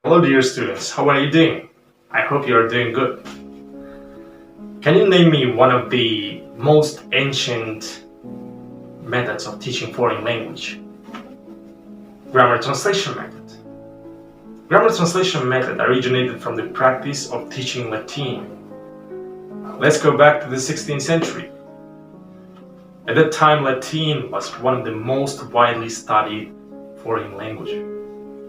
Hello dear students, how are you doing? I hope you are doing good. Can you name me one of the most ancient methods of teaching foreign language? Grammar translation method. Grammar translation method originated from the practice of teaching Latin. Let's go back to the 16th century. At that time, Latin was one of the most widely studied foreign languages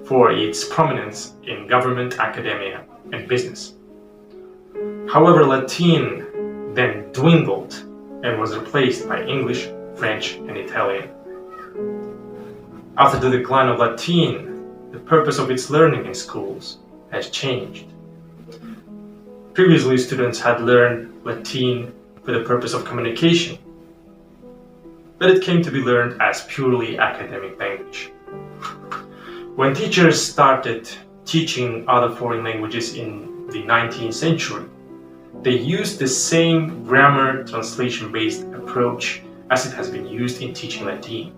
for its prominence in government, academia, and business. However, Latin then dwindled and was replaced by English, French, and Italian. After the decline of Latin, the purpose of its learning in schools has changed. Previously, students had learned Latin for the purpose of communication, but it came to be learned as purely academic language. When teachers started teaching other foreign languages in the 19th century, they used the same grammar translation-based approach as it has been used in teaching Latin.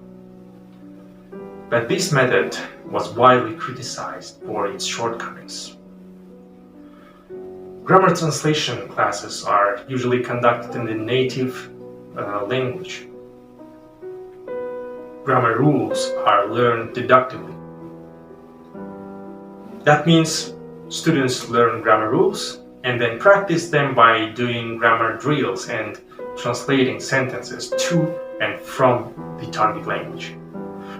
But this method was widely criticized for its shortcomings. Grammar translation classes are usually conducted in the native language. Grammar rules are learned deductively. That means students learn grammar rules and then practice them by doing grammar drills and translating sentences to and from the target language.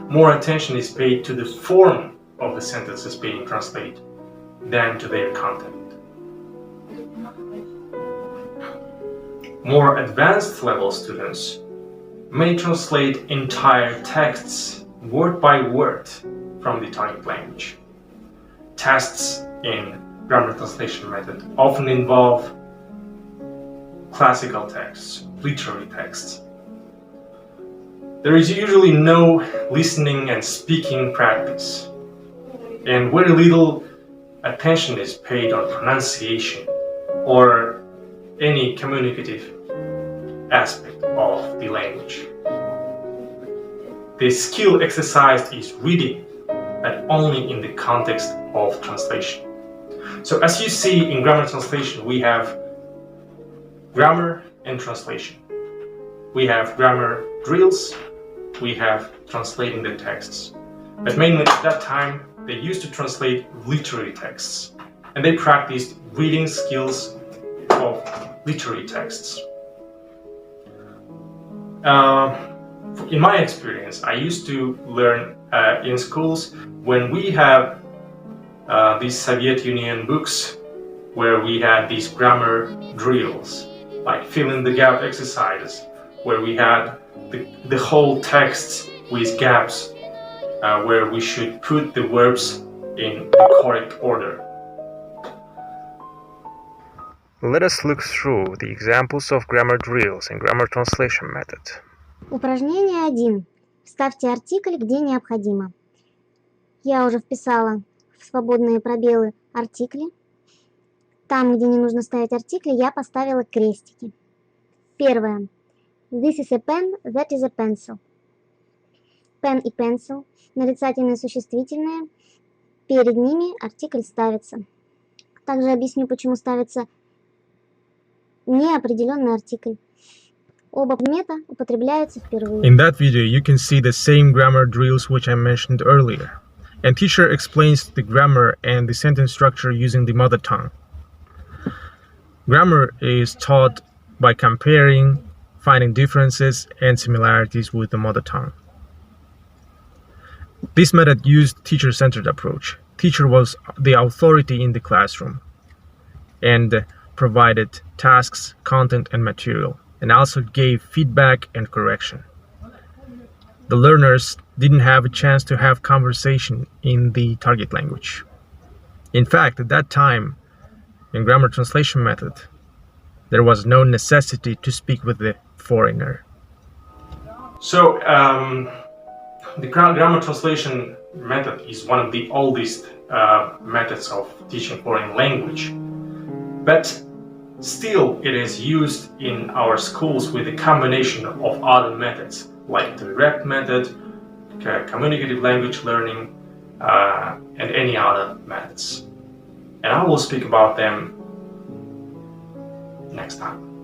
More attention is paid to the form of the sentences being translated than to their content. More advanced level students may translate entire texts word by word from the target language. Tests in grammar translation method often involve classical texts, literary texts. There is usually no listening and speaking practice, and very little attention is paid on pronunciation or any communicative aspect of the language. The skill exercised is reading, but only in the context of translation. So as you see in grammar translation, we have grammar and translation. We have grammar drills, we have translating the texts. But mainly at that time, they used to translate literary texts, and they practiced reading skills of literary texts. In my experience, I used to learn in schools when we have these Soviet Union books where we had these grammar drills, like fill in the gap exercises, where we had the whole text with gaps where we should put the verbs in the correct order. Let us look through the examples of grammar drills and grammar translation method. Упражнение 1. Вставьте артикль, где необходимо. Я уже вписала в свободные пробелы артикли. Там, где не нужно ставить артикли, я поставила крестики. Первое. This is a pen, that is a pencil. Pen и pencil – нарицательные существительные. Перед ними артикль ставится. Также объясню, почему ставится неопределенный артикль. Оба предмета употребляются впервые. In that video, you can see the same grammar drills which I mentioned earlier. And teacher explains the grammar and the sentence structure using the mother tongue. Grammar is taught by comparing, finding differences and similarities with the mother tongue. This method used teacher-centered approach. Teacher was the authority in the classroom and provided tasks, content, and material, and also gave feedback and correction. The learners didn't have a chance to have conversation in the target language. In fact, at that time, in grammar translation method, there was no necessity to speak with the foreigner. So, the grammar translation method is one of the oldest methods of teaching foreign language, but still it is used in our schools with a combination of other methods like the direct method, communicative language learning, and any other methods. and I will speak about them next time.